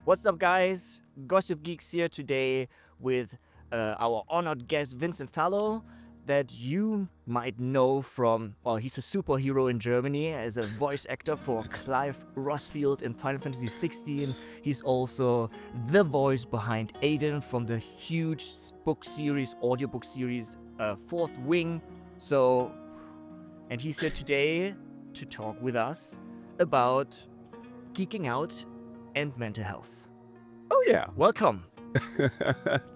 What's up, guys? Gossip Geeks here today with our honored guest Vincent Fallow, that you might know from, well, he's a superhero in Germany as a voice actor for Clive Rosfield in Final Fantasy XVI. He's also the voice behind Aiden from the huge book series, audiobook series, Fourth Wing. And he's here today to talk with us about geeking out and mental health. Oh yeah. Welcome.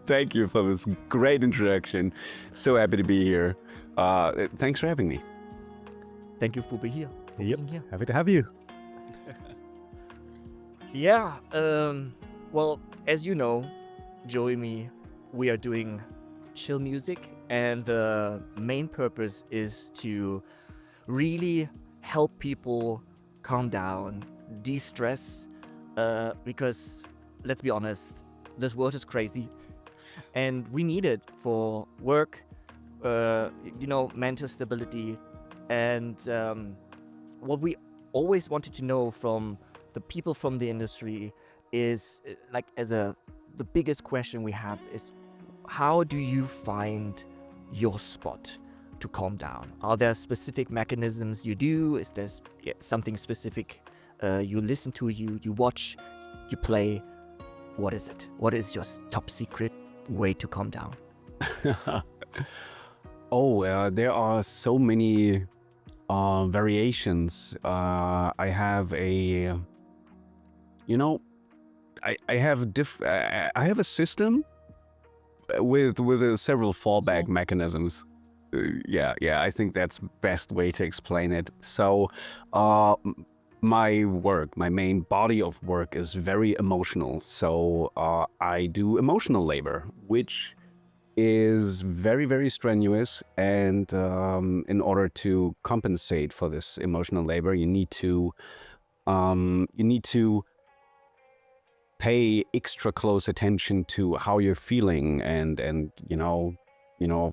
Thank you for this great introduction. So happy to be here. Thanks for having me. Thank you for being here. Happy to have you. Yeah. Well, as you know, Joey and me, we are doing chill music, and the main purpose is to really help people calm down, de-stress, because let's be honest, this world is crazy, and we need it for work, mental stability, and what we always wanted to know from the people from the industry is, the biggest question we have is, how do you find your spot to calm down? Are there specific mechanisms you do? Is there something specific you listen to, you watch, you play? What is it? What is your top secret way to calm down? There are so many variations. I have I have a system with several fallback mechanisms. I think that's best way to explain it. So, my main body of work is very emotional. So I do emotional labor, which is very, very strenuous. And in order to compensate for this emotional labor, you need to pay extra close attention to how you're feeling, and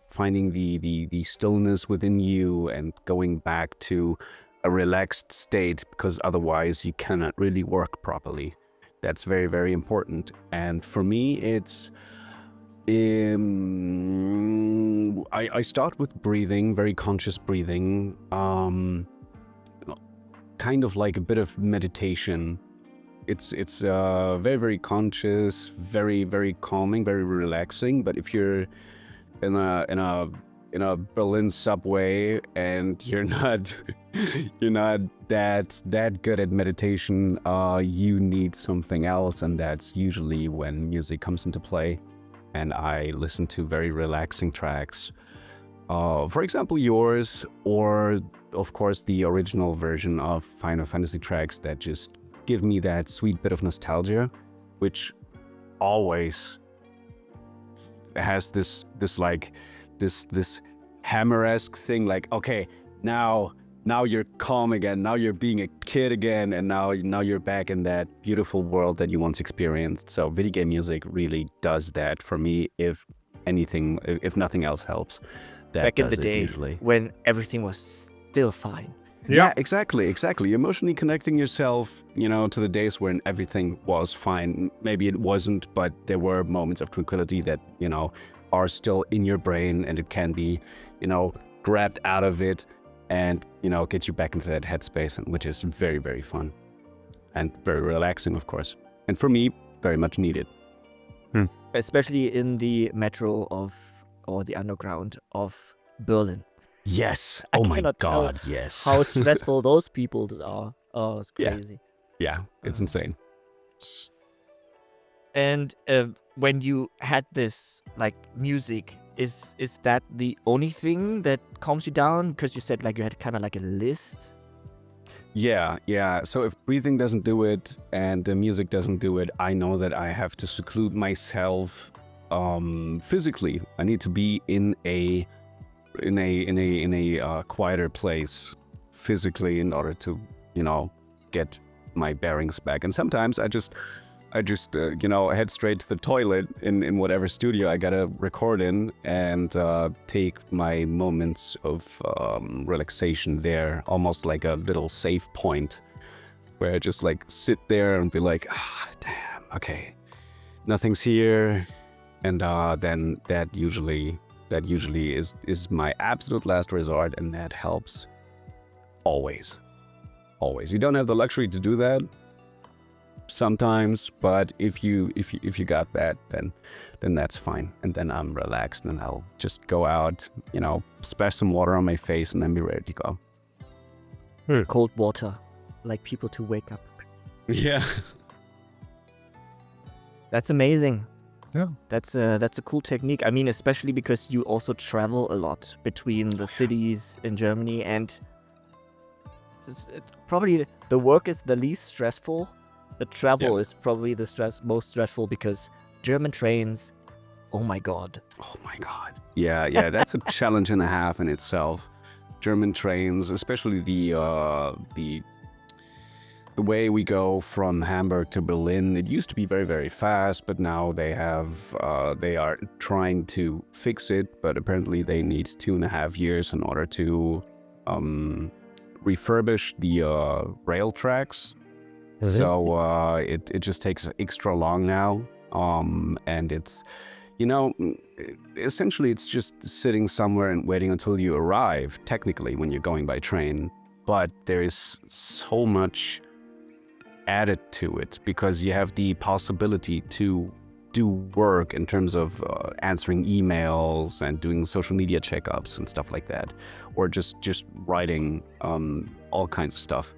finding the stillness within you and going back to a relaxed state, because otherwise you cannot really work properly. That's very, very important. And for me, it's I start with breathing, very conscious breathing, kind of like a bit of meditation. It's very, very conscious, very, very calming, very relaxing. But if you're in a Berlin subway and you're not that good at meditation, you need something else, and that's usually when music comes into play. And I listen to very relaxing tracks, for example yours, or of course the original version of Final Fantasy tracks that just give me that sweet bit of nostalgia, which always has this hammer-esque thing, like, okay, now you're calm again, now you're being a kid again, and now you're back in that beautiful world that you once experienced. So video game music really does that for me, if nothing else helps. That back in the day, usually, when everything was still fine. Yeah, exactly. Emotionally connecting yourself, to the days when everything was fine. Maybe it wasn't, but there were moments of tranquility that, are still in your brain, and it can be, grabbed out of it and, get you back into that headspace, which is very, very fun and very relaxing, of course. And for me, very much needed. Especially in the metro or the underground of Berlin. Yes. I Oh my cannot tell God, yes. How stressful those people are. Oh, it's crazy. Yeah, it's insane. And when you had this, music, is that the only thing that calms you down? Because you said you had kind of a list. Yeah. So if breathing doesn't do it and the music doesn't do it, I know that I have to seclude myself physically. I need to be in a quieter place physically in order to, get my bearings back. And sometimes I just head straight to the toilet in whatever studio I gotta record in, and take my moments of relaxation there, almost like a little safe point, where I just sit there and be like, damn, okay, nothing's here, and then that usually is my absolute last resort, and that helps always. You don't have the luxury to do that sometimes, but if you got that, then that's fine, and then I'm relaxed, and I'll just go out, splash some water on my face, and then be ready to go. Cold water, like people to wake up. Yeah. That's amazing. Yeah. That's a cool technique. I mean, especially because you also travel a lot between the cities in Germany, and probably the work is the least stressful. The travel is probably the most stressful, because German trains, oh my god. Yeah, that's a challenge and a half in itself. German trains, especially the way we go from Hamburg to Berlin. It used to be very, very fast, but now they are trying to fix it, but apparently they need 2.5 years in order to refurbish the rail tracks. So it just takes extra long now, and it's, essentially it's just sitting somewhere and waiting until you arrive, technically, when you're going by train. But there is so much added to it, because you have the possibility to do work in terms of answering emails and doing social media checkups and stuff like that, or just writing all kinds of stuff.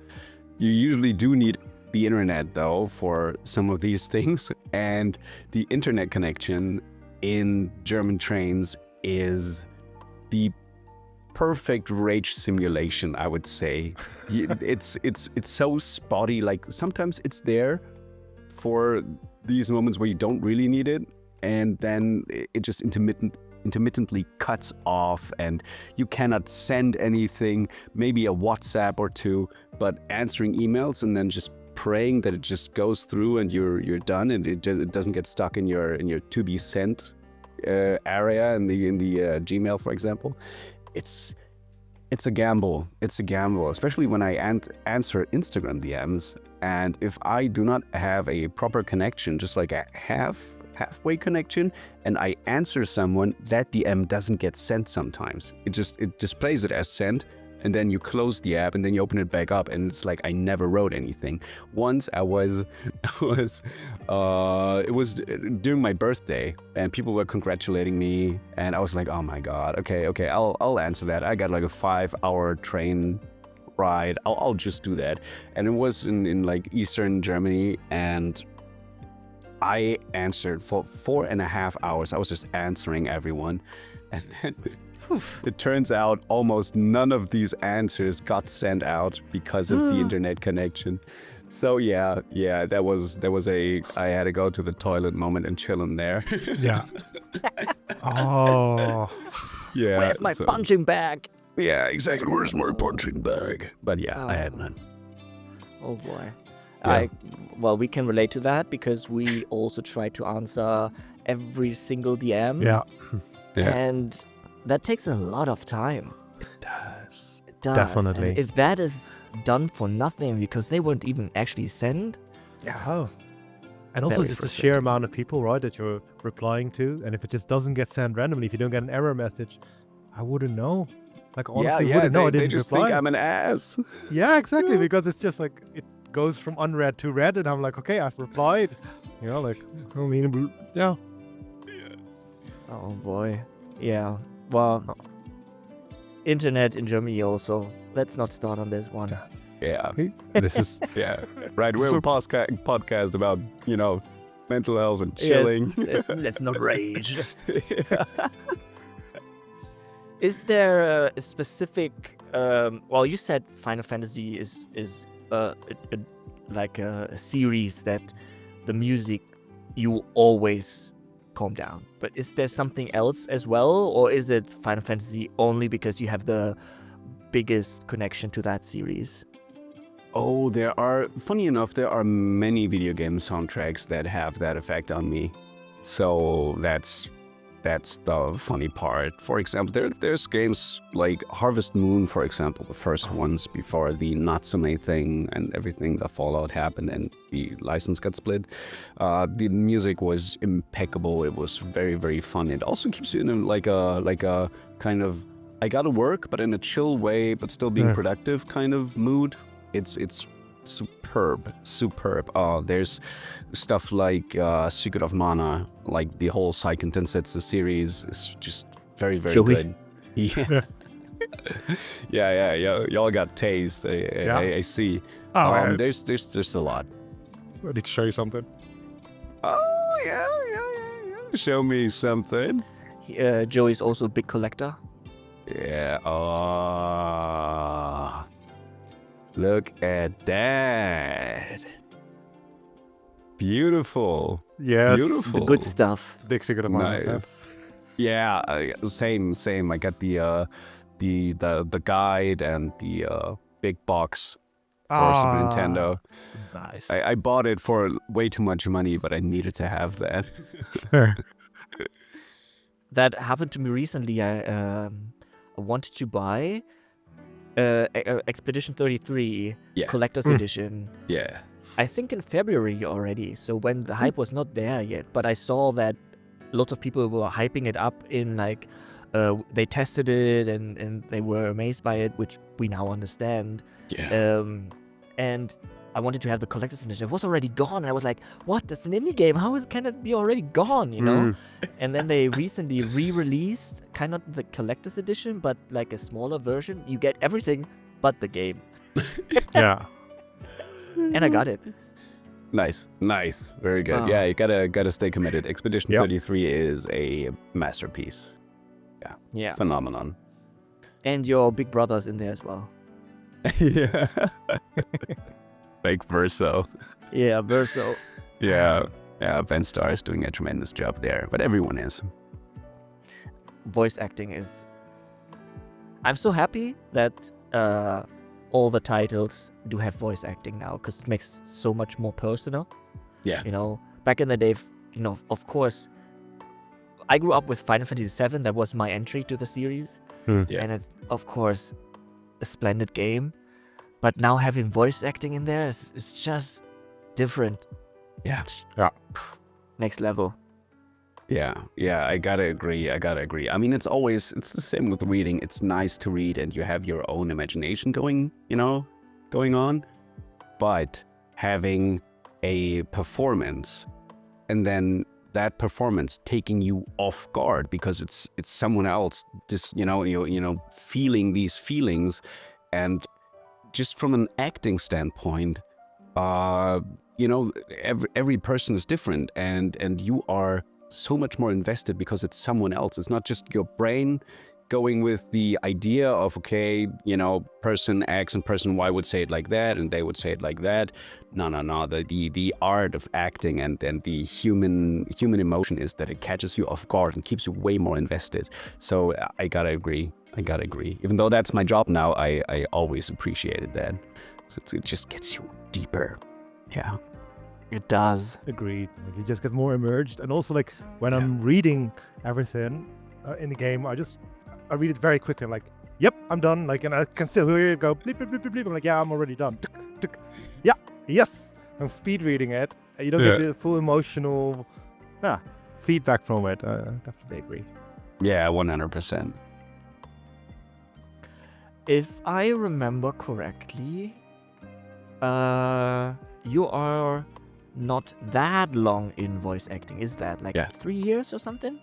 You usually do need the internet, though, for some of these things, and the internet connection in German trains is the perfect rage simulation, I would say. It's so spotty. Like, sometimes it's there for these moments where you don't really need it, and then it just intermittently cuts off, and you cannot send anything, maybe a WhatsApp or two, but answering emails and then just praying that it just goes through and you're done, and it doesn't get stuck in your to be sent area in the Gmail, for example. It's a gamble. It's a gamble, especially when I answer Instagram DMs, and if I do not have a proper connection, just like a halfway connection, and I answer someone, that DM doesn't get sent sometimes. It displays it as sent, and then you close the app, and then you open it back up, and it's like I never wrote anything. Once it was during my birthday, and people were congratulating me, and I was like, oh my god, okay, I'll answer that. I got like a 5-hour train ride. I'll just do that. And it was in like Eastern Germany, and I answered for 4.5 hours. I was just answering everyone, and then it turns out almost none of these answers got sent out because of the internet connection. So yeah, that was I had to go to the toilet moment and chill in there. Yeah. Oh. Yeah. Where's my punching bag? Yeah, exactly. Where's my punching bag? But yeah, I had none. Oh boy. Yeah. Well, we can relate to that, because we also try to answer every single DM. Yeah. And that takes a lot of time. It does. It does. Definitely. And if that is done for nothing because they weren't even actually sent. Yeah. And also Very just the frustrating. sheer amount of people, right, that you're replying to. And if it just doesn't get sent randomly, if you don't get an error message, I wouldn't know. Like, honestly, wouldn't know. I They didn't just reply. think I'm an ass. Yeah, exactly. Because it's just like, it goes from unread to read, and I'm like, okay, I've replied. Like, I mean, yeah. Oh boy. Yeah. Well, internet in Germany also. Let's not start on this one. Yeah. This is Yeah. Right. We're So- a podcast about, mental health and chilling. Yes, let's not rage. Is there a specific? Well, you said Final Fantasy is like a series that the music you always calm down. But is there something else as well, or is it Final Fantasy only because you have the biggest connection to that series? Oh, funny enough, there are many video game soundtracks that have that effect on me. So that's that's the funny part. For example, there's games like Harvest Moon, for example, the first ones before the Natsume thing and everything, the Fallout happened and the license got split. The music was impeccable. It was very, very fun. It also keeps you in like a kind of, I gotta work, but in a chill way, but still being productive kind of mood. It's superb. There's stuff like Secret of Mana, like the whole Seiken Densetsu series is just very, very Joey. good. Yeah. Y'all got taste. I see. Oh, There's a lot. I need to show you something. Oh yeah. Show me something. Joey's also a big collector. Yeah. Look at that. Beautiful. Yes. Beautiful. The good stuff. Big Secret of Mana. Nice. Yeah, same. I got the guide and the big box for Super Nintendo. Nice. I bought it for way too much money, but I needed to have that. That happened to me recently. I wanted to buy Expedition 33 Yeah. Collector's Edition. Yeah. I think in February already, so when the hype was not there yet, but I saw that lots of people were hyping it up in like, they tested it and they were amazed by it, which we now understand. Yeah. And I wanted to have the collector's edition. It was already gone. I was like, what? That's an indie game. Can it be already gone, you know? And then they recently re-released kind of the collector's edition, but like a smaller version. You get everything but the game. Yeah. And I got it. Nice. Very good. Oh. Yeah, you gotta stay committed. Expedition Yep. 33 is a masterpiece. Yeah. Phenomenon. And your big brother's in there as well. Yeah. Like Verso. Yeah, Verso. Yeah. Ben Starr is doing a tremendous job there, but everyone is. Voice acting is... I'm so happy that all the titles do have voice acting now, because it makes so much more personal. Yeah. You know, back in the day, of course, I grew up with Final Fantasy VII. That was my entry to the series. Yeah. And it's, of course, a splendid game. But now having voice acting in there is just different. Yeah. Next level. Yeah, I gotta agree. I mean, it's the same with reading. It's nice to read and you have your own imagination going on. But having a performance and then that performance taking you off guard because it's someone else, just, feeling these feelings, and just from an acting standpoint, every person is different and you are so much more invested because it's someone else. It's not just your brain going with the idea of, okay, person X and person Y would say it like that and they would say it like that. No. The art of acting and the human emotion is that it catches you off guard and keeps you way more invested. So I gotta agree. Even though that's my job now, I always appreciated that. So it just gets you deeper. Yeah. It does. Agreed. Like, you just get more immersed, and also like when I'm reading everything in the game, I read it very quickly. I'm like, yep, I'm done. Like, and I can still hear it go bleep bleep bleep bleep bleep. I'm like, yeah, I'm already done. Tuk, tuk. Yeah, yes. I'm speed reading it. And you don't get the full emotional feedback from it. I definitely agree. Yeah, 100%. If I remember correctly, you are not that long in voice acting. Is that like 3 years or something?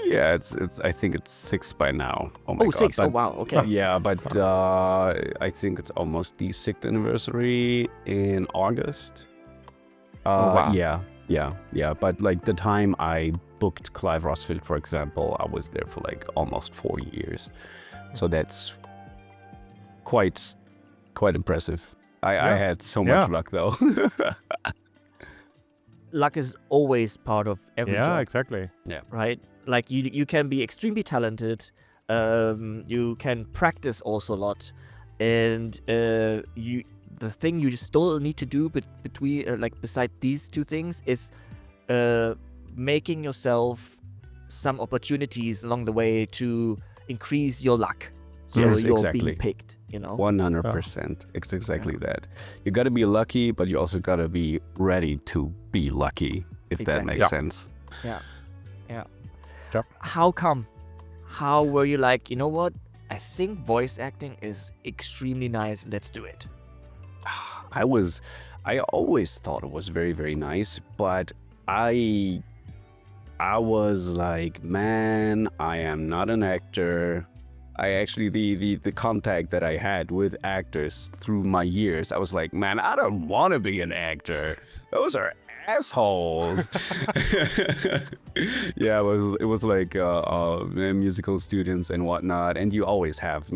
Yeah, it's. I think it's 6 by now. Oh my god! 6. But, Oh wow. Okay. Yeah, but I think it's almost the 6th anniversary in August. Wow. Yeah. But like the time I booked Clive Rosfield, for example, I was there for like almost 4 years. So that's quite impressive. I had so much luck though. Luck is always part of every job. Yeah, exactly. Yeah. Right? Like you can be extremely talented. You can practice also a lot, and the thing you still need to do between beside these two things is making yourself some opportunities along the way to increase your luck. So Yes, you're exactly. being picked, 100%. It's exactly that. You got to be lucky, but you also got to be ready to be lucky, if that Exactly. makes sense. Yeah. Yep. How come? How were you like, you know what? I think voice acting is extremely nice. Let's do it. I always thought it was very, very nice, but I was like, man, I am not an actor. I actually, the contact that I had with actors through my years, I was like, man, I don't want to be an actor. Those are assholes. Yeah, it was like musical students and whatnot, and you always have,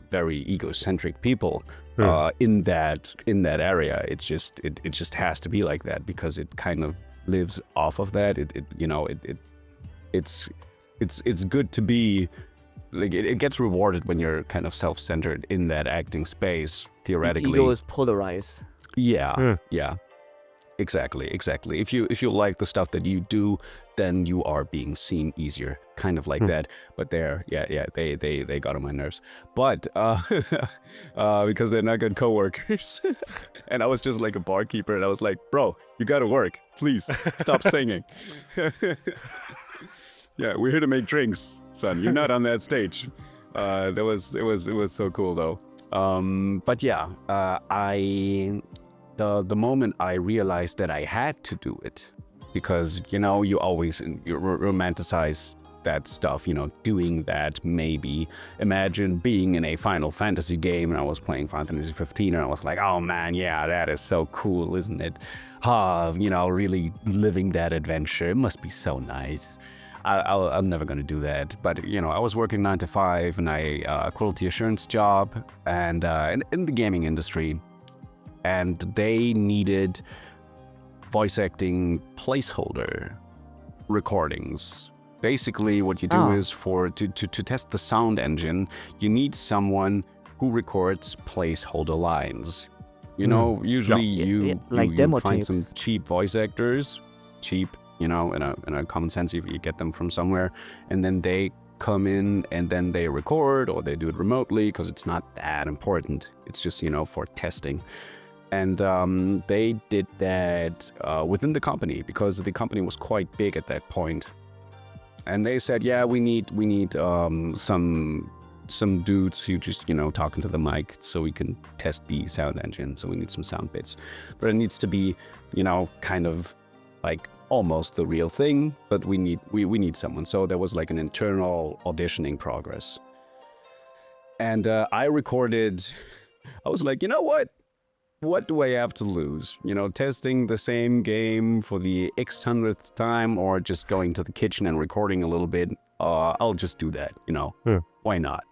very egocentric people in that area. It just has to be like that because it kind of lives off of that. It's good to be like it gets rewarded when you're kind of self-centered in that acting space theoretically. The ego is polarized. Yeah. Exactly. If you like the stuff that you do, then you are being seen easier, kind of like that. But they got on my nerves. But because they're not good coworkers, and I was just like a barkeeper, and I was like, bro, you gotta work, please stop singing. Yeah, we're here to make drinks, son. You're not on that stage. It was so cool though. But yeah, the moment I realized that I had to do it, because you always romanticize that stuff, doing that. Maybe imagine being in a Final Fantasy game, and I was playing Final Fantasy XV, and I was like, oh man, yeah, that is so cool, isn't it? Really living that adventure. It must be so nice. I'm never gonna do that, but I was working 9 to 5 in a quality assurance job, and in the gaming industry, and they needed voice acting placeholder recordings. Basically, what you do is to test the sound engine, you need someone who records placeholder lines. Usually you demo find tapes. some cheap voice actors, in a common sense, if you get them from somewhere, and then they come in and then they record, or they do it remotely because it's not that important. It's just for testing. And they did that within the company, because the company was quite big at that point. And they said, yeah, we need some dudes who just talk into the mic so we can test the sound engine. So we need some sound bits, but it needs to be kind of like almost the real thing, but we need someone. So there was like an internal auditioning progress, and I recorded. I was like, what do I have to lose? Testing the same game for the X-100th time, or just going to the kitchen and recording a little bit. I'll just do that. Why not?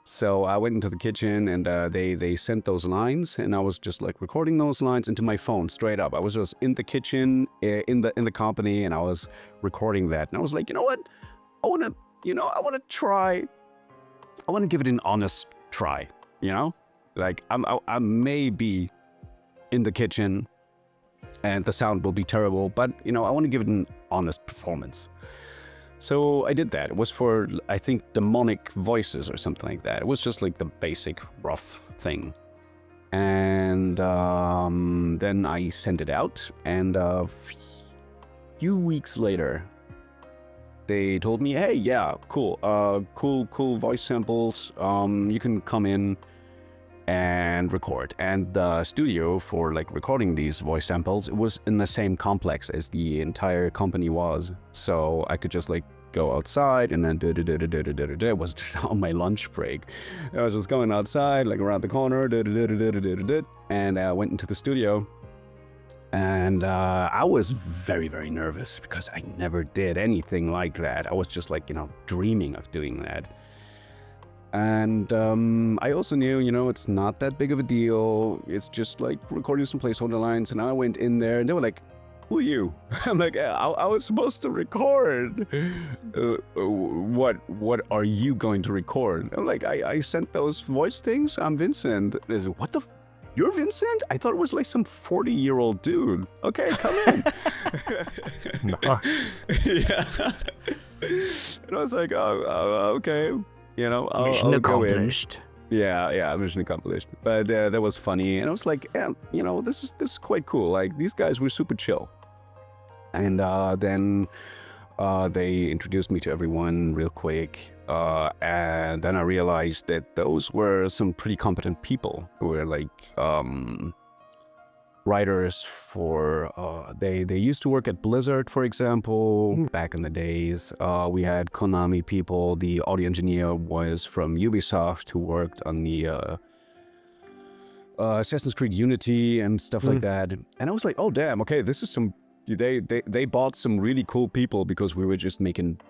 So I went into the kitchen, and they sent those lines, and I was just like recording those lines into my phone straight up. I was just in the kitchen in the company, and I was recording that. And I was like, what? I want to try. I want to give it an honest try. Like I may be in the kitchen, and the sound will be terrible, but I want to give it an honest performance. So I did that. It was for, I think, demonic voices or something like that. It was just like the basic rough thing. And then I sent it out, and a few weeks later, they told me, hey, yeah, cool voice samples. You can come in and record. And the studio for like recording these voice samples, it was in the same complex as the entire company was. So I could just like go outside, and then it was just on my lunch break. I was just going outside, like around the corner, and I went into the studio. And I was very, very nervous because I never did anything like that. I was just like, dreaming of doing that. And I also knew, it's not that big of a deal. It's just like recording some placeholder lines. And I went in there, and they were like, who are you? I'm like, I was supposed to record. What are you going to record? I'm like, I sent those voice things. I'm Vincent. They said, what the You're Vincent? I thought it was like some 40-year-old dude. Okay, come in. Nice. Yeah. And I was like, okay, Mission I'll go in. accomplished. Yeah, mission accomplished. But that was funny, and I was like, yeah, this is quite cool. Like, these guys were super chill. And then they introduced me to everyone real quick, and then I realized that those were some pretty competent people who were like writers for. They used to work at Blizzard, for example, back in the days. We had Konami people. The audio engineer was from Ubisoft, who worked on the Assassin's Creed Unity and stuff like that. And I was like, oh damn, okay, this is some. They bought some really cool people because we were just making,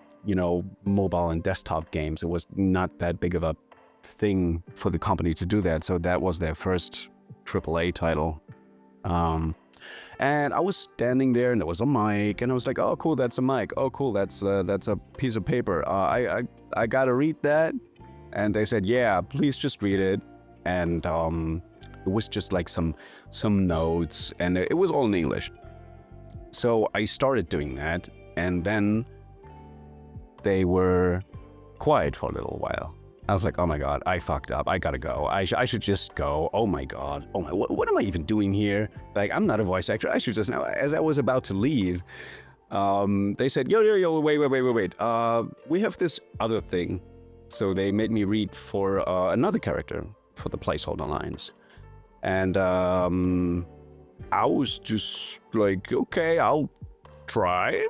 mobile and desktop games. It was not that big of a thing for the company to do that. So that was their first AAA title. And I was standing there and there was a mic and I was like, oh cool, that's a mic. Oh cool, that's a piece of paper. I gotta read that. And they said, yeah, please just read it. And it was just like some notes, and it was all in English. So I started doing that, and then they were quiet for a little while. I was like, oh my god, I fucked up. I gotta go. I should just go. Oh my god. Oh my, what am I even doing here? Like, I'm not a voice actor. I should just now. As I was about to leave, they said, yo, wait. We have this other thing. So they made me read for another character for the placeholder lines. And I was just like, okay, I'll try.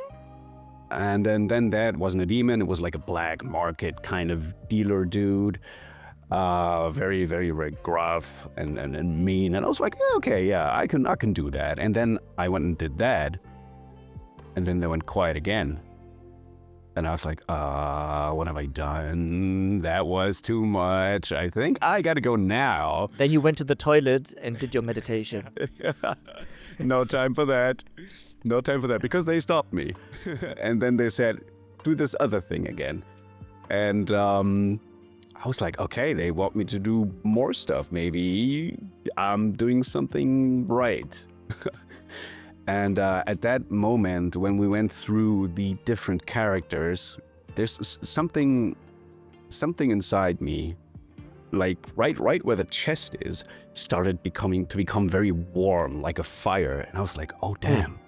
And then that wasn't a demon. It was like a black market kind of dealer dude. Very, very, very gruff and mean. And I was like, yeah, okay, yeah, I can do that. And then I went and did that. And then they went quiet again. And I was like, what have I done? That was too much. I think I gotta go now. Then you went to the toilet and did your meditation. No time for that. No time for that, because they stopped me. And then they said, do this other thing again. And I was like, okay, they want me to do more stuff. Maybe I'm doing something right. And at that moment, when we went through the different characters, there's something inside me, like right where the chest is, started to become very warm, like a fire. And I was like, oh damn,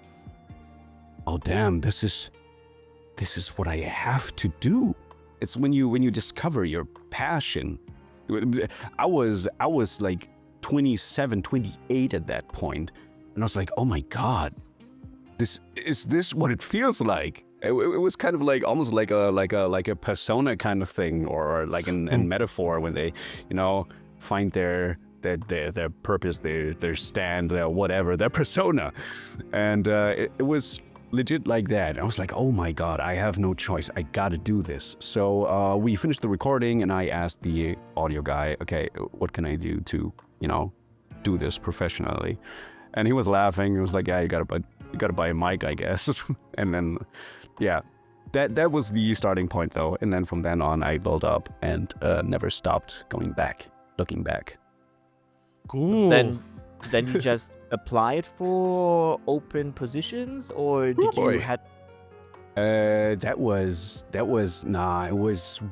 this is what I have to do. It's when you discover your passion. I was like 27, 28 at that point. And I was like, oh my god, is this what it feels like? It was kind of like almost like a persona kind of thing, or like in metaphor when they, find their purpose, their stand, their whatever, their persona. And it was legit like that. I was like, oh my god, I have no choice. I gotta do this. So we finished the recording and I asked the audio guy, okay, what can I do to, do this professionally? And he was laughing. He was like, yeah, you gotta buy a mic, I guess. And then, yeah, that was the starting point though. And then from then on, I built up and never stopped looking back. Cool. Then you just applied for open positions, or did you had? It was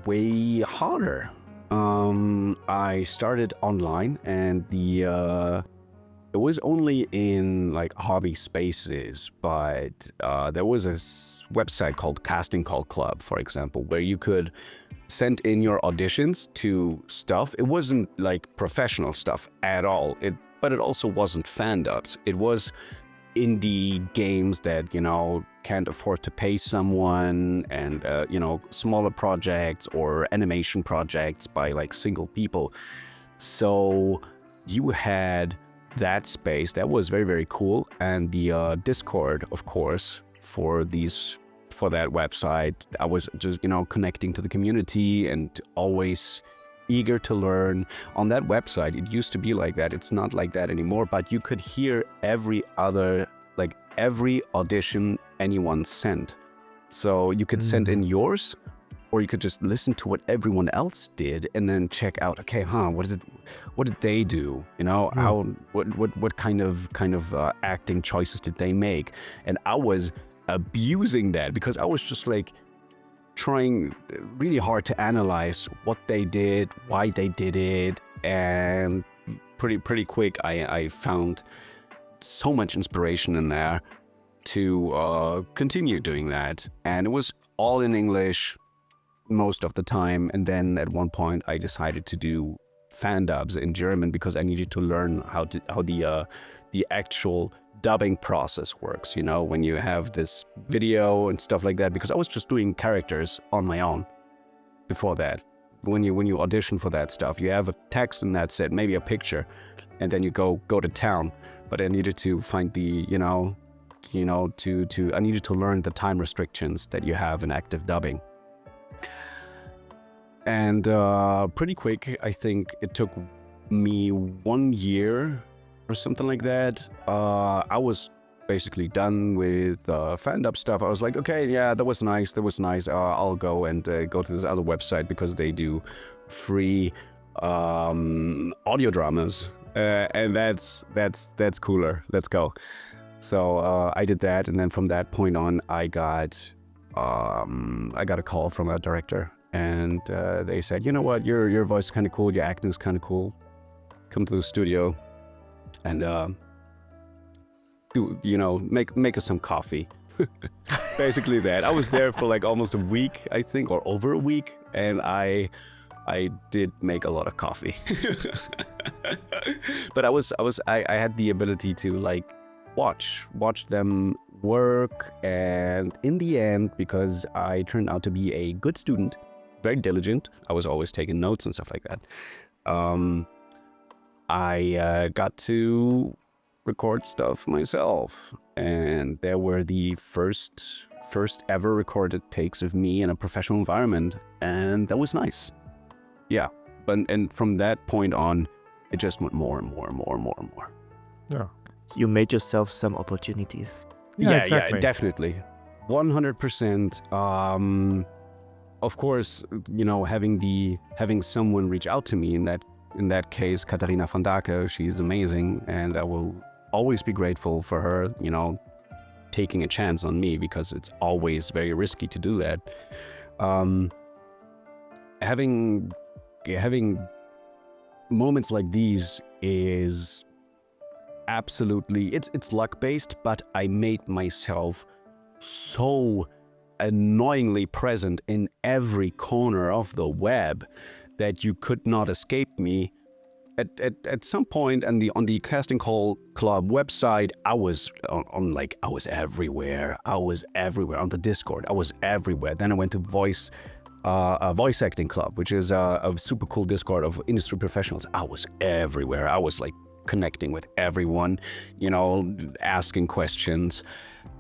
way harder. I started online, and it was only in like hobby spaces, but there was a website called Casting Call Club, for example, where you could send in your auditions to stuff. It wasn't like professional stuff at all, but it also wasn't fandoms. It was indie games that, can't afford to pay someone, and, smaller projects or animation projects by like single people. So you had that space that was very, very cool. And the Discord, of course, for that website, I was just connecting to the community and always eager to learn. On that website, it used to be like that. It's not like that anymore, but you could hear every audition anyone sent. So you could send in yours, or you could just listen to what everyone else did and then check out, okay, what did they do? How, what kind of acting choices did they make? And I was abusing that, because I was just like, trying really hard to analyze what they did, why they did it, and pretty quick I found so much inspiration in there to continue doing that. And it was all in English most of the time. And then at one point I decided to do fandubs in German because I needed to learn how the actual dubbing process works, you know, when you have this video and stuff like that, because I was just doing characters on my own before that. When you audition for that stuff, you have a text and that's it, maybe a picture, and then you go to town. But I needed to find the, I needed to learn the time restrictions that you have in active dubbing. And pretty quick, I think it took me 1 year or something like that. I was basically done with fandom stuff. I was like, okay, yeah, that was nice. I'll go and go to this other website because they do free audio dramas, and that's cooler. Let's go. So I did that, and then from that point on, I got a call from a director, and they said, you know what, your voice is kind of cool, your acting is kind of cool. Come to the studio and make us some coffee. Basically that. I was there for like almost a week, I think, or over a week, and I did make a lot of coffee. But I had the ability to like watch them work, and in the end, because I turned out to be a good student, very diligent, I was always taking notes and stuff like that. I got to record stuff myself, and there were the first ever recorded takes of me in a professional environment, and that was nice. Yeah, and from that point on, it just went more and more and more and more and more. Yeah. You made yourself some opportunities. Yeah, exactly. Yeah, definitely, 100%. Of course, you know, having someone reach out to me in that case, Katharina van Dake, she's amazing, and I will always be grateful for her, you know, taking a chance on me, because it's always very risky to do that. Having moments like these is absolutely, it's luck based, but I made myself so annoyingly present in every corner of the web that you could not escape me. At some point on the Casting Call Club website, I was I was everywhere. I was everywhere on the Discord. I was everywhere. Then I went to Voice Acting Club, which is a super cool Discord of industry professionals. I was everywhere. I was like connecting with everyone, you know, asking questions,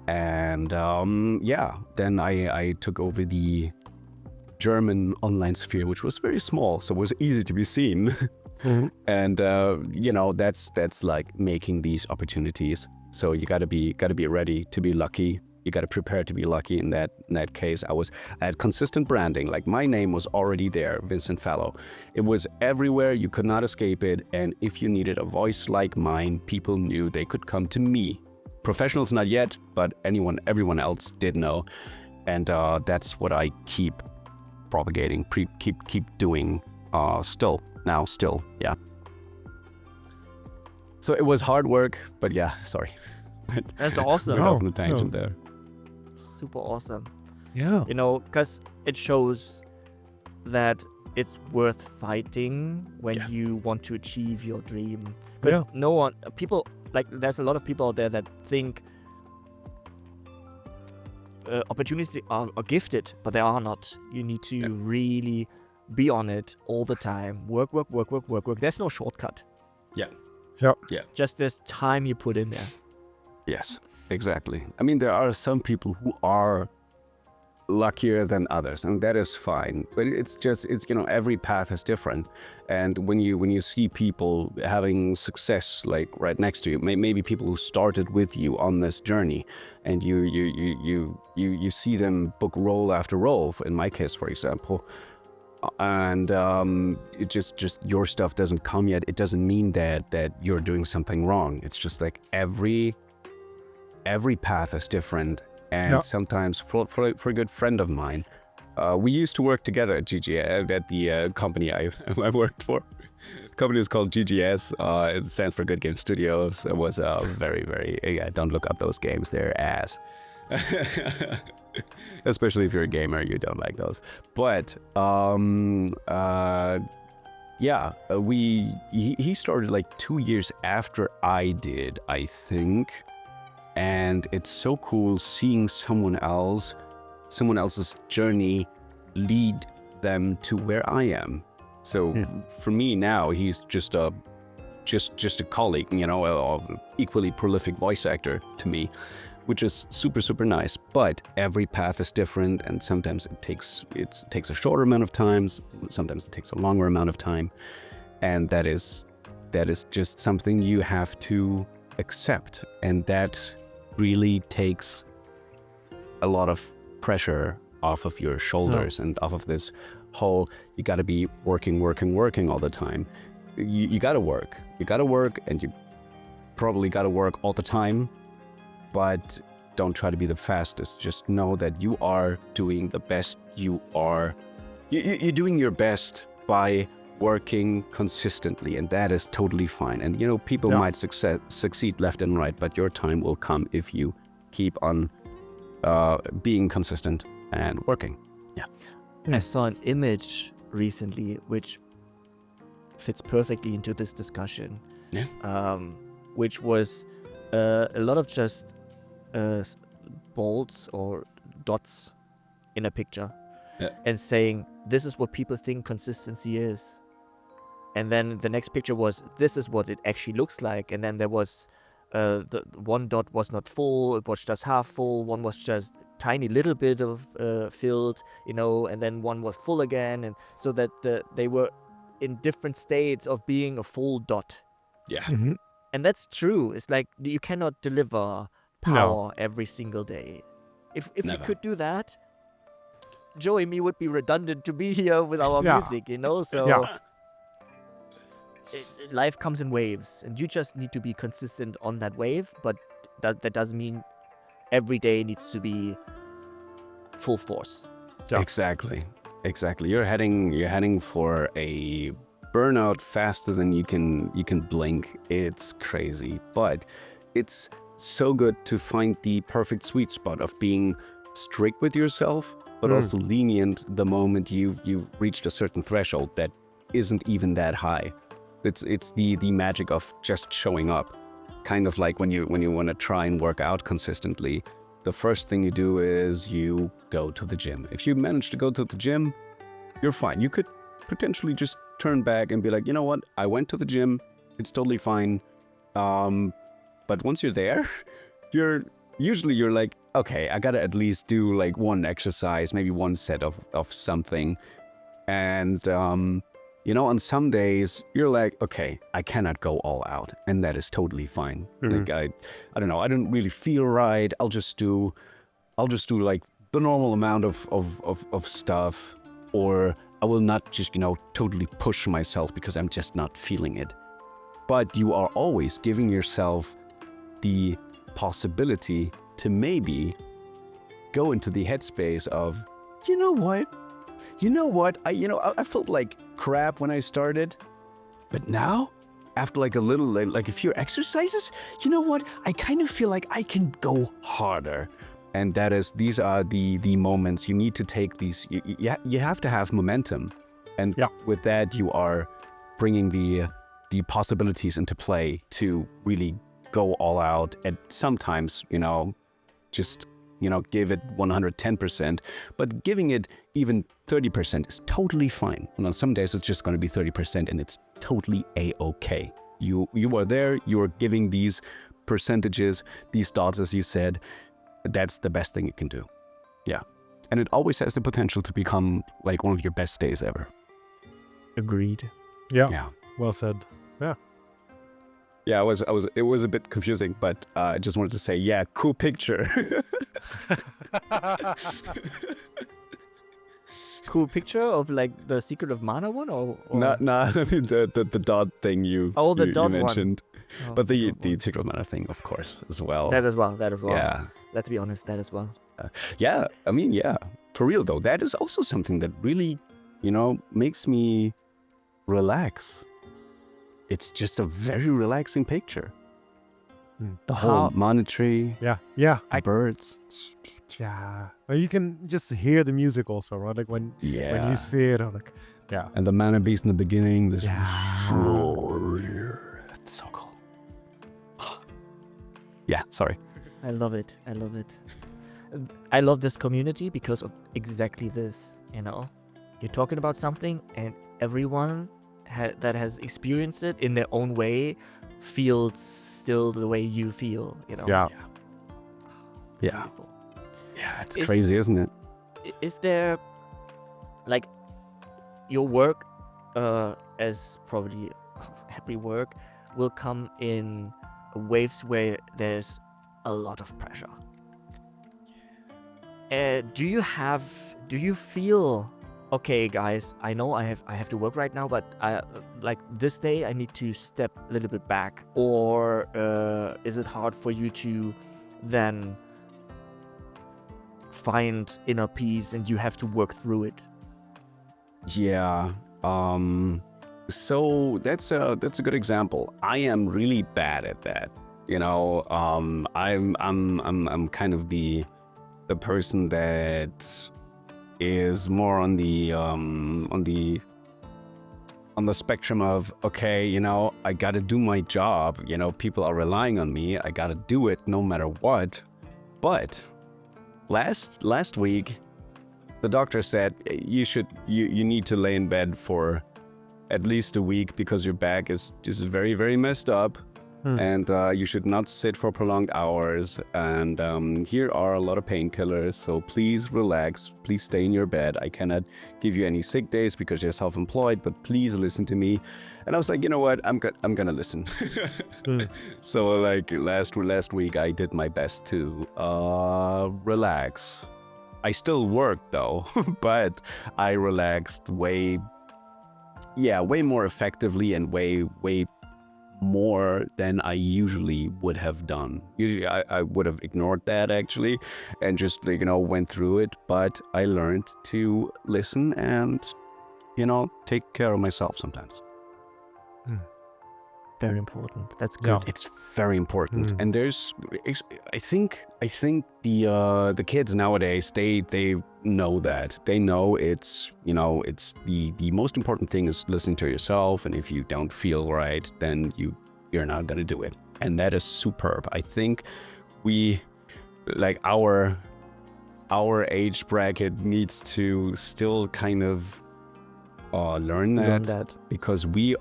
and then I took over the German online sphere, which was very small, so it was easy to be seen. Mm-hmm. And that's like making these opportunities. So you gotta be ready to be lucky. You gotta prepare to be lucky. In that case, I had consistent branding. Like, my name was already there, Vincent Fallow. It was everywhere. You could not escape it. And if you needed a voice like mine, people knew they could come to me. Professionals not yet, but everyone else did know. And that's what I keep propagating, keep doing still, yeah. So it was hard work, but yeah, sorry. That's awesome. Went off on a tangent there. Super awesome. Yeah. You know, because it shows that it's worth fighting when you want to achieve your dream. Because there's a lot of people out there that think opportunities are gifted, but they are not. You need to really be on it all the time. Work. There's no shortcut. Yeah. Just this time you put in there. Yes, exactly. I mean, there are some people who are luckier than others, and that is fine. But it's every path is different. And when you see people having success like right next to you, maybe people who started with you on this journey, and you see them book role after role. In my case, for example. And it just your stuff doesn't come yet. It doesn't mean that you're doing something wrong. It's just like every path is different. And sometimes for a good friend of mine, We used to work together at GGS, at the company I worked for. The company is called GGS. It stands for Good Game Studios. It was very, very... Yeah, don't look up those games. They're ass. Especially if you're a gamer, you don't like those. But, yeah, he started like 2 years after I did, I think. And it's so cool seeing someone else's journey lead them to where I am. So for me now, he's just a colleague, you know, a equally prolific voice actor to me, which is super, super nice. But every path is different, and sometimes it takes a shorter amount of time, sometimes it takes a longer amount of time, and that is just something you have to accept, and that really takes a lot of pressure off of your shoulders and off of this whole, you got to be working all the time. You got to work, and you probably got to work all the time, but don't try to be the fastest. Just know that you are doing the best you're doing your best by working consistently, and that is totally fine. And you know, people might succeed left and right, but your time will come if you keep on being consistent and working. Yeah. I saw an image recently which fits perfectly into this discussion. Yeah. Which was a lot of just bolts or dots in a picture, and saying this is what people think consistency is. And then the next picture was, this is what it actually looks like. And then there was the one dot was not full, it was just half full, one was just tiny little bit of filled, you know, and then one was full again, and so that they were in different states of being a full dot. Yeah. And that's true. It's like you cannot deliver power every single day. If you could do that, Joey and me would be redundant to be here with our music, you know. So life comes in waves, and you just need to be consistent on that wave. But that doesn't mean every day needs to be full force. Exactly. You're heading for a burnout faster than you can blink. It's crazy, but it's so good to find the perfect sweet spot of being strict with yourself, but also lenient the moment you reached a certain threshold that isn't even that high. It's the magic of just showing up. Kind of like when you want to try and work out consistently, the first thing you do is you go to the gym. If you manage to go to the gym, you're fine. You could potentially just turn back and be like, you know what? I went to the gym. It's totally fine. But once you're there, you're like, okay, I gotta at least do like one exercise, maybe one set of something. And you know, on some days you're like, okay, I cannot go all out, and that is totally fine. Like I don't know, I don't really feel right. I'll just do like the normal amount of stuff, or I will not just, you know, totally push myself because I'm just not feeling it. But you are always giving yourself the possibility to maybe go into the headspace of, you know what, I felt like crap when I started, but now, after like a few exercises, you know what, I kind of feel like I can go harder. And these are the moments you need to take. These you have to have momentum, and with that you are bringing the possibilities into play to really go all out. And sometimes, you know, just, you know, give it 110%, but giving it even 30% is totally fine. And on some days it's just going to be 30%, and it's totally a-okay. You are there, you are giving these percentages, these dots, as you said. That's the best thing you can do. Yeah. And it always has the potential to become like one of your best days ever. Agreed. Yeah. Well said. Yeah. Yeah, it was a bit confusing, but I just wanted to say, yeah, cool picture. Cool picture of like the Secret of Mana one, or? No, I mean the dot thing you mentioned. Oh, but the Secret of Mana thing, of course, as well. That as well. Yeah. Let's be honest, that as well. Yeah, I mean, yeah. for real though, that is also something that really, makes me relax. It's just a very relaxing picture. The whole monetary, Yeah. birds. Yeah. Well, you can just hear the music also, right? Like when you see it, I'm like, yeah. And the mana beast in the beginning, this it's so cool. Yeah, sorry. I love it. I love this community because of exactly this, You're talking about something and everyone that has experienced it in their own way feels still the way you feel, Yeah. Beautiful. Yeah, it's crazy, isn't it? Is there, like, your work, as probably every work, will come in waves where there's a lot of pressure? Do you feel, okay, guys, I know I have to work right now, but this day I need to step a little bit back, or is it hard for you to then find inner peace and you have to work through it? Yeah. So that's a good example. I am really bad at that. I'm kind of the person that is more on the spectrum of, okay, I gotta do my job. People are relying on me. I gotta do it no matter what. But last week, the doctor said you need to lay in bed for at least a week because your back is just very, very messed up. And you should not sit for prolonged hours. And here are a lot of painkillers. So please relax. Please stay in your bed. I cannot give you any sick days because you're self-employed, but please listen to me. And I was like, you know what? I'm gonna listen. So like last week, I did my best to relax. I still worked though, but I relaxed way more effectively and way more than I usually would have done. Usually I would have ignored that actually and just went through it, but I learned to listen and take care of myself sometimes. Very important. That's good. Yeah. It's very important. And there's I think the kids nowadays they know that. They know it's it's the most important thing is listening to yourself, and if you don't feel right, then you're not gonna do it. And that is superb. I think we like our age bracket needs to still kind of learn that because we've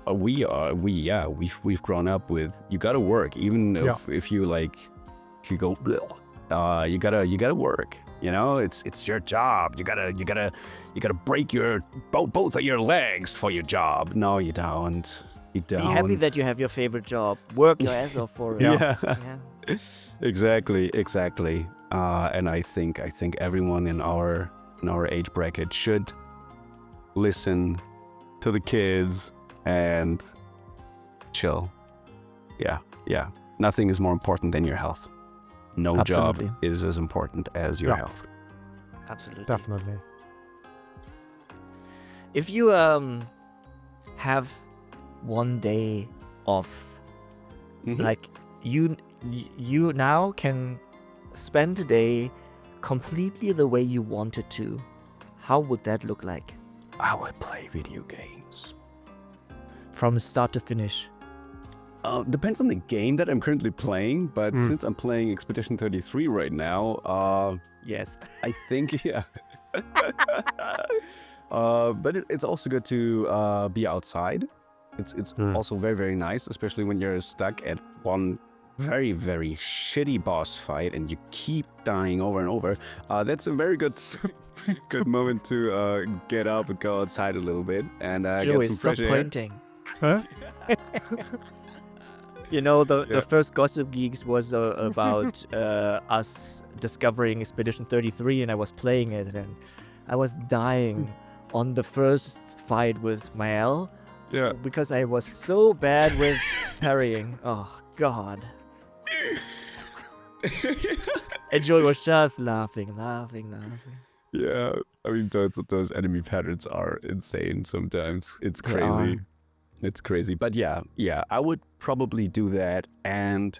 grown up with you gotta work even if you go you gotta work, it's your job, you gotta break both of your legs for your job. No, you don't. Be happy that you have your favorite job. Work your ass off for it. Yeah. Exactly. And I think everyone in our age bracket should listen to the kids and chill. Yeah. Nothing is more important than your health. No Absolutely. job is as important as your health. Absolutely. Definitely. If you have one day off, like you now can spend a day completely the way you wanted to, how would that look like? I would play video games. From start to finish? Depends on the game that I'm currently playing, but since I'm playing Expedition 33 right now, yes, I think, yeah. But it's also good to be outside. It's also very, very nice, especially when you're stuck at one very, very shitty boss fight and you keep dying over and over. That's a very good moment to get up and go outside a little bit and Joey, get some fresh stop air. pointing. Huh? The first Gossip Geeks was about us discovering Expedition 33, and I was playing it, and I was dying on the first fight with Mael. Yeah. Because I was so bad with parrying. Oh, God. And Joey was just laughing. Yeah, I mean those enemy patterns are insane sometimes. It's They crazy. are. It's crazy. But yeah, I would probably do that. And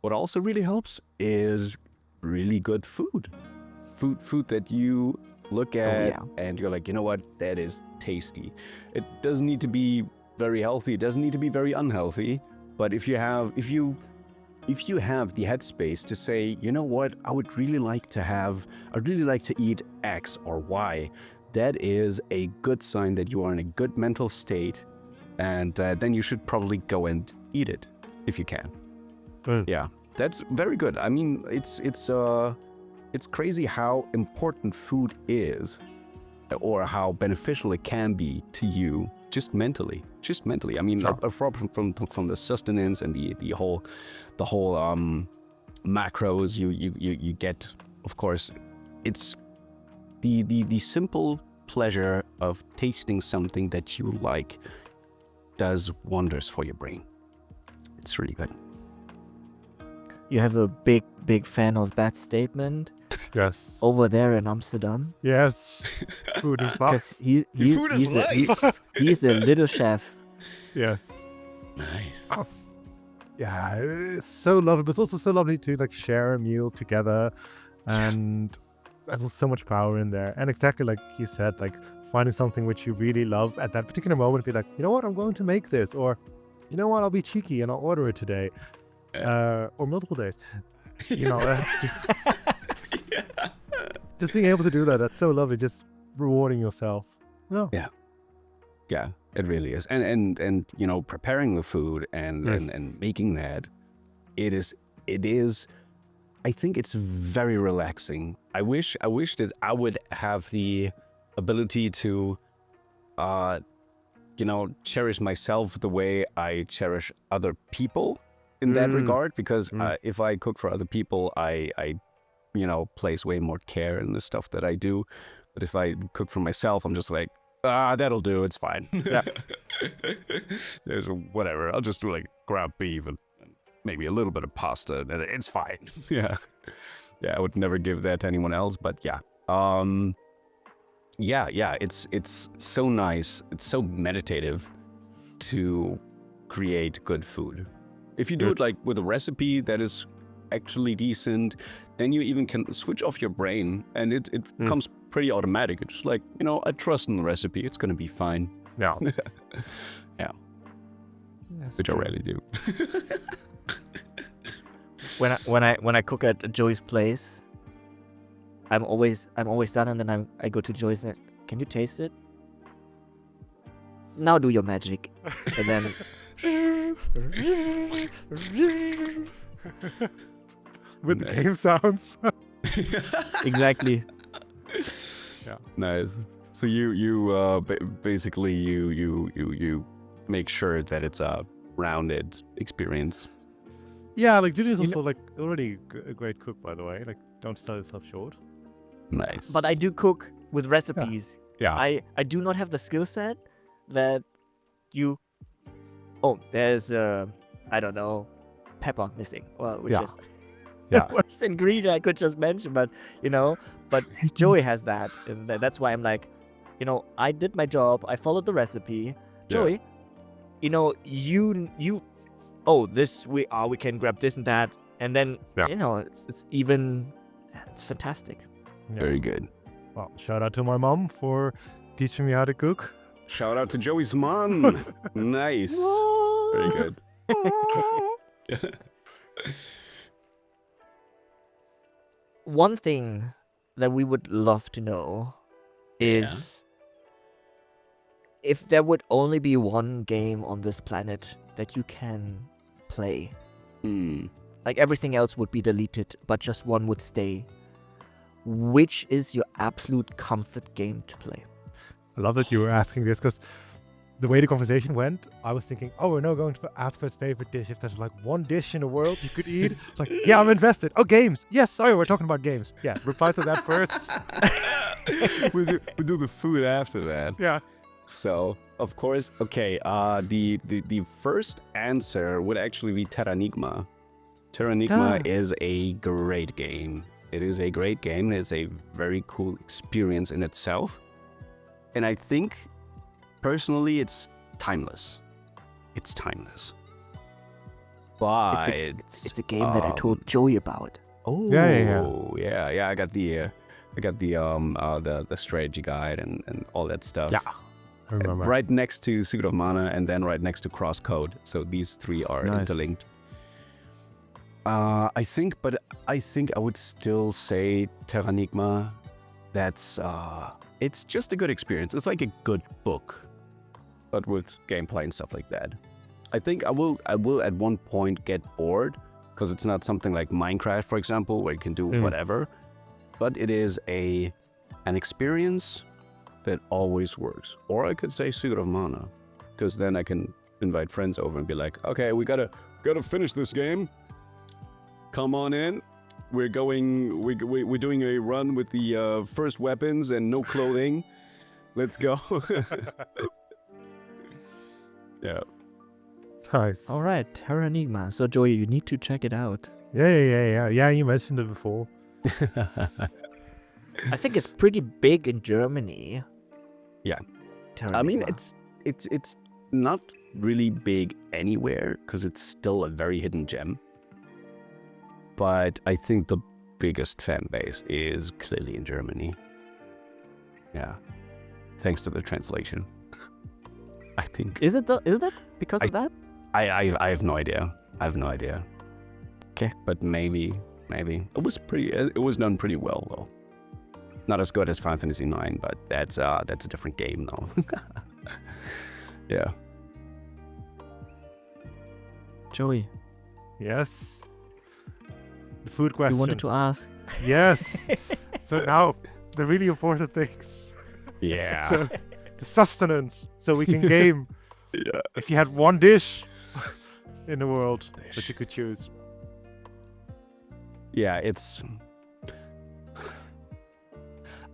what also really helps is really good food. Food that you look at yeah. and you're like, you know what, that is tasty. It doesn't need to be very healthy. It doesn't need to be very unhealthy. But if you have the headspace to say, you know what, I'd really like to eat X or Y, that is a good sign that you are in a good mental state, and then you should probably go and eat it if you can. Yeah, that's very good. I mean, it's crazy how important food is, or how beneficial it can be to you just mentally. I mean, apart from the sustenance and the whole macros you get. Of course, it's the simple pleasure of tasting something that you like does wonders for your brain. It's really good. You have a big fan of that statement Yes. over there in Amsterdam. Yes. Food is life. Because he's a little chef. Yes. Nice. Yeah, it's so lovely, but it's also so lovely to like share a meal together, and there's so much power in there. And exactly like you said, like finding something which you really love at that particular moment, be like, you know what, I'm going to make this, or you know what, I'll be cheeky and I'll order it today, or multiple days. You know, just being able to do that, that's so lovely. Just rewarding yourself. No. Yeah, it really is. And you know, preparing the food and making that, it is I think it's very relaxing. I wish that I would have the ability to you know, cherish myself the way I cherish other people in that regard, because if I cook for other people, I you know, place way more care in the stuff that I do. But if I cook for myself, I'm just like, that'll do. It's fine. Yeah. There's whatever. I'll just do like ground beef and maybe a little bit of pasta. And it's fine. Yeah. I would never give that to anyone else. But yeah. It's so nice. It's so meditative to create good food. If you do it like with a recipe that is actually decent, then you even can switch off your brain, and it comes pretty automatic. It's just like, you know, I trust in the recipe. It's gonna be fine. Yeah. Yeah. That's Which true. I rarely do. When I cook at Joey's place, I'm always done, and then I go to Joey's and can you taste it? Now do your magic, and then With Nice. the game sounds. exactly. Nice. So you basically you make sure that it's a rounded experience. Yeah, like Julian's also like already a great cook, by the way. Like, don't sell yourself short. Nice. But I do cook with recipes. Yeah. I do not have the skill set that you. Oh, there's I don't know, pepper missing. Well, which Yeah. is Yeah. the worst ingredient I could just mention. But you know, but Joey has that, and that's why I'm like, you know, I did my job. I followed the recipe. Joey, you know, you. Oh, this we can grab this and that, and then you know it's even it's fantastic. Yeah. Very good. Well, shout out to my mom for teaching me how to cook. Shout out to Joey's mom. Nice. Very good. One thing that we would love to know is if there would only be one game on this planet that you can play. Like everything else would be deleted, but just one would stay. Which is your absolute comfort game to play? I love that you were asking this, because the way the conversation went, I was thinking, oh, we're now going to ask for his favorite dish. If there's like one dish in the world you could eat, it's like, yeah, I'm invested. Oh, games. Yes, sorry, we're talking about games. Yeah, reply to that first. we do the food after that. Yeah. So, of course, okay, the first answer would actually be Terranigma. Terranigma is a great game. It is a great game. It's a very cool experience in itself. And I think, personally, it's timeless. It's timeless. But It's a game that I told Joey about. Oh, yeah. I got the strategy guide and all that stuff. Yeah, I remember. Right next to Secret of Mana, and then right next to Crosscode. So these three are interlinked. I think I would still say Terranigma. That's it's just a good experience. It's like a good book, but with gameplay and stuff like that. I think I will at one point get bored because it's not something like Minecraft, for example, where you can do whatever. But it is an experience that always works. Or I could say Secret of Mana, because then I can invite friends over and be like, okay, we gotta finish this game. Come on in. We're doing a run with the first weapons and no clothing. Let's go. Yeah. Nice. All right, Terranigma. So Joey, you need to check it out. Yeah. You mentioned it before. I think it's pretty big in Germany. Yeah. Terranigma. I mean, it's not really big anywhere because it's still a very hidden gem. But I think the biggest fan base is clearly in Germany. Yeah. Thanks to the translation. I think. Is it because of that? I have no idea. Okay. But maybe. It was done pretty well though. Not as good as Final Fantasy IX, but that's a different game though. Yeah. Joey, Yes. The food question. you wanted to ask. Yes. So now the really important things. Yeah. So the sustenance, so we can game. Yeah. If you had one dish in the world that you could choose. Yeah, it's.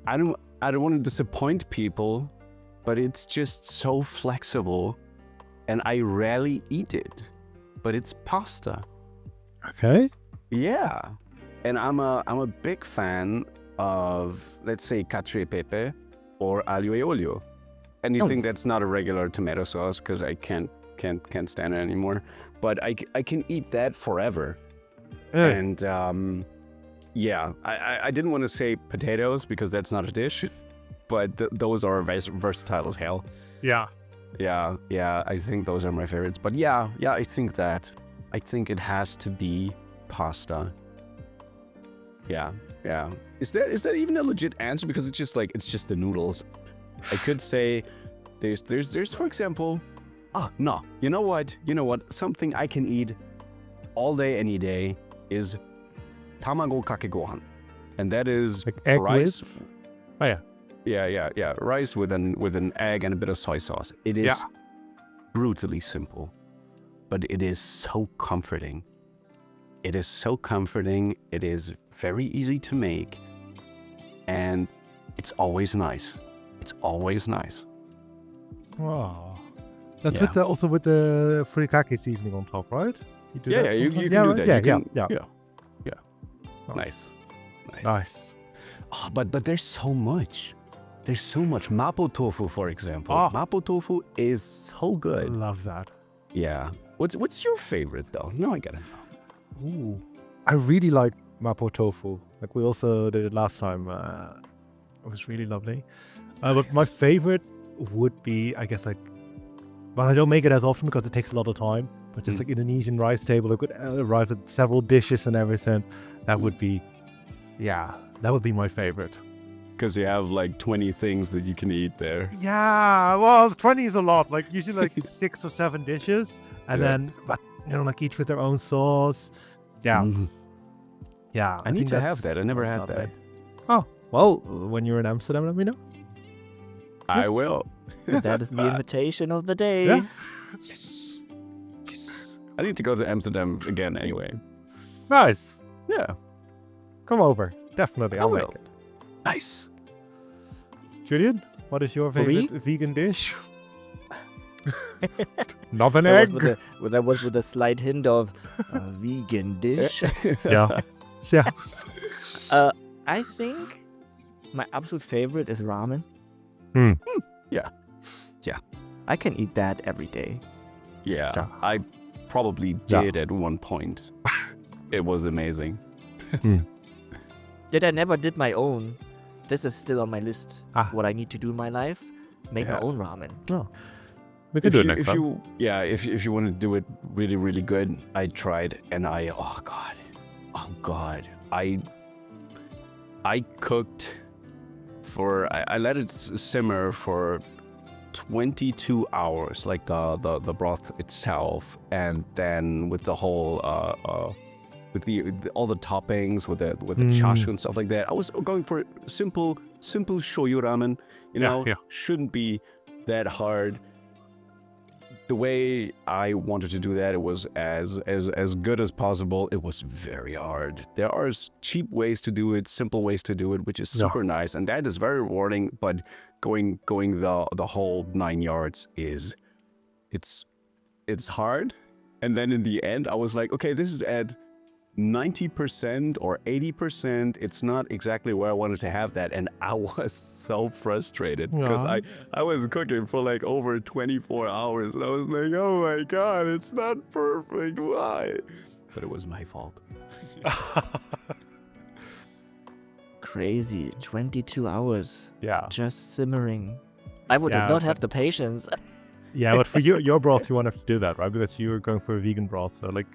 I don't want to disappoint people, but it's just so flexible, and I rarely eat it. But it's pasta. Okay. Yeah, and I'm a big fan of, let's say, cacio e pepe or aglio e olio. Anything that's not a regular tomato sauce, because I can't stand it anymore. But I can eat that forever. And yeah, I didn't want to say potatoes because that's not a dish, but those are versatile as hell. Yeah. Yeah, I think those are my favorites. But yeah, I think it has to be pasta. Yeah. Is that even a legit answer? Because it's just the noodles. I could say there's for example, no, you know what? Something I can eat all day, any day is Tamago kake gohan. And that is Like egg rice. with? Oh yeah. Yeah. Rice with an egg and a bit of soy sauce. It is brutally simple, but it is so comforting. It is very easy to make, and it's always nice. Wow. That's Yeah. also with the furikake seasoning on top, right? You do that You sometimes? can do right? that. Yeah. Nice. Nice. Oh, but there's so much. Mapo tofu, for example. Oh. Mapo tofu is so good. Love that. Yeah. What's your favorite though? No, I gotta know. Ooh. I really like mapo tofu. Like we also did it last time. It was really lovely. But my favorite would be, I guess, well, I don't make it as often because it takes a lot of time. But just like Indonesian rice table, it could arrive with several dishes and everything. That would be my favorite. Because you have like 20 things that you can eat there. Yeah, well, 20 is a lot. Like usually like 6 or 7 dishes, and then but like each with their own sauce. Yeah, yeah. I need think to have that's- that. I never that's had not that. bad. Oh well, when you're in Amsterdam, let me know. I will. That is the invitation of the day. Yeah. Yes. I need to go to Amsterdam again anyway. Nice. Yeah. Come over. Definitely, I'll make will. it. Nice. Julian, what is your For me? favorite vegan dish? Not an That egg. was with a slight hint of a vegan dish. Yeah. Yeah. I think my absolute favorite is ramen. Yeah. I can eat that every day. Yeah, Yeah. I probably Yeah. did at one point. It was amazing. That I never did my own. This is still on my list. Ah. What I need to do in my life, make my Yeah. own ramen. No. We can do it next time. If you want to do it really, really good, I tried and oh god, I cooked I let it simmer for 22 hours, like the broth itself, and then with the whole with all the toppings, with the chashu and stuff like that. I was going for simple shoyu ramen. Yeah. Shouldn't be that hard. The way I wanted to do that, it was as good as possible. It was very hard. There are cheap ways to do it, simple ways to do it, which is super nice, and that is very rewarding. But going the whole 9 yards it's hard. And then in the end, I was like, okay, this is at 90% or 80%. It's not exactly where I wanted to have that, and I was so frustrated because I was cooking for like over 24 hours, and I was like, oh my god, it's not perfect. Why? But it was my fault. Crazy. 22 hours. Yeah. Just simmering. I would Yeah, not have the patience. Yeah, but for your broth, you want to do that, right? Because you were going for a vegan broth, so like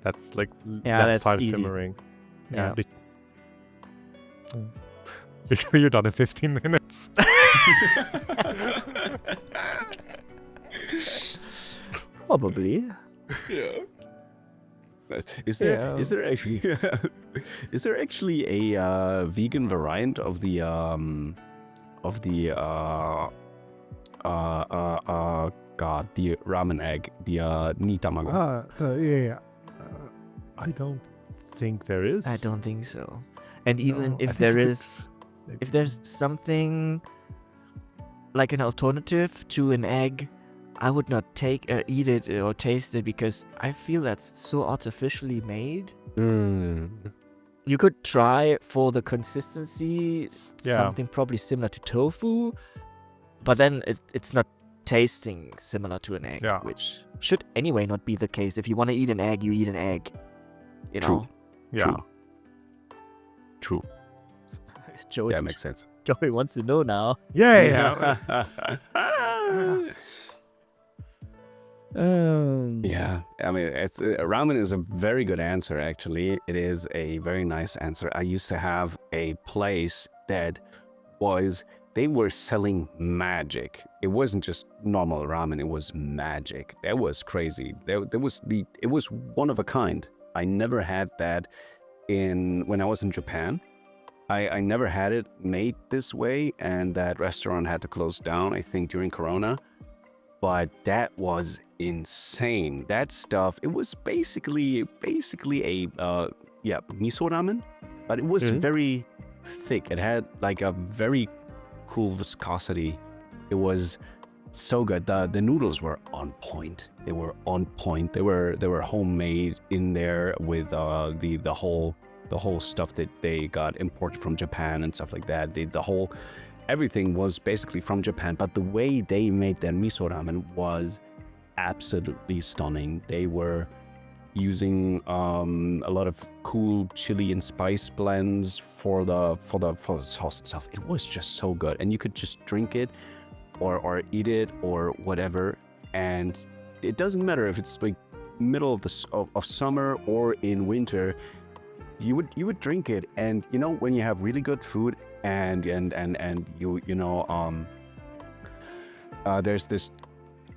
that's like Yeah, less that's time easy. simmering. Yeah. You're sure you're done in 15 minutes? Probably. Yeah. Is there actually a vegan variant of the the ramen egg, the Nitamago? Yeah. I don't think there is. I don't think so. And even No, I if think there you could- is, if there's something like an alternative to an egg, I would not eat it or taste it because I feel that's so artificially made. You could try for the consistency Yeah. something probably similar to tofu, but then it's not tasting similar to an egg, Yeah. which should anyway not be the case. If you want to eat an egg, you eat an egg. You True. know? Yeah. True. Joey, That makes sense. Joey wants to know now. Yeah. Yeah, I mean, ramen is a very good answer, actually. It is a very nice answer. I used to have a place that they were selling magic. It wasn't just normal ramen, it was magic. That was crazy. It was one of a kind. I never had that when I was in Japan. I never had it made this way, and that restaurant had to close down, I think, during Corona. But that was insane. That stuff, it was basically a miso ramen, but it was very thick. It had like a very cool viscosity. It was so good. The noodles were on point. They were on point. They were homemade in there with the whole stuff that they got imported from Japan and stuff like that. Everything was basically from Japan, but the way they made their miso ramen was absolutely stunning. They were using a lot of cool chili and spice blends for the sauce and stuff. It was just so good, and you could just drink it or eat it or whatever, and it doesn't matter if it's like middle of summer or in winter. You would drink it, and you know, when you have really good food and there's this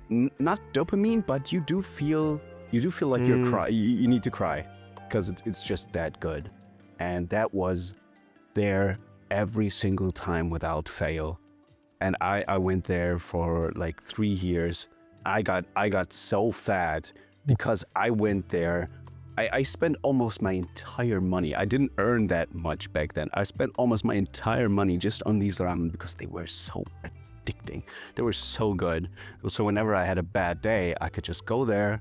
not dopamine, but you do feel like you're cry. You need to cry because it's just that good, and that was there every single time without fail. And I went there for like 3 years. I got so fat because I went there. I spent almost my entire money. I didn't earn that much back then. I spent almost my entire money just on these ramen because they were so addicting. They were so good. So whenever I had a bad day, I could just go there,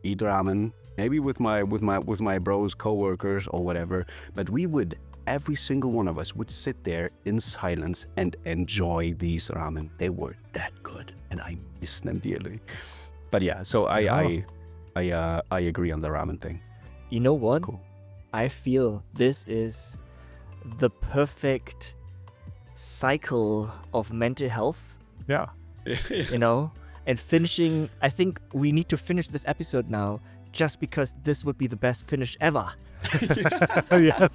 eat ramen, maybe with my bros, coworkers, or whatever. But every single one of us would sit there in silence and enjoy these ramen. They were that good, and I miss them dearly. But yeah, so I agree on the ramen thing. You know what? It's cool. I feel this is the perfect cycle of mental health, Yeah. you know? And finishing, I think we need to finish this episode now just because this would be the best finish ever. Yes.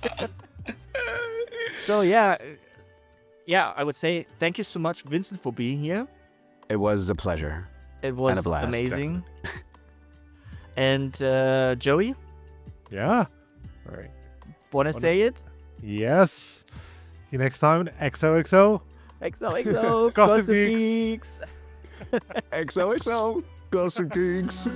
So yeah, I would say thank you so much, Vincent, for being here. It was a pleasure. It was a blast, amazing. And Joey, Yeah. All right. wanna say it? Yes. See you next time. XOXO. XOXO, Gossip Gossip Geeks. XOXO, Gossip Geeks.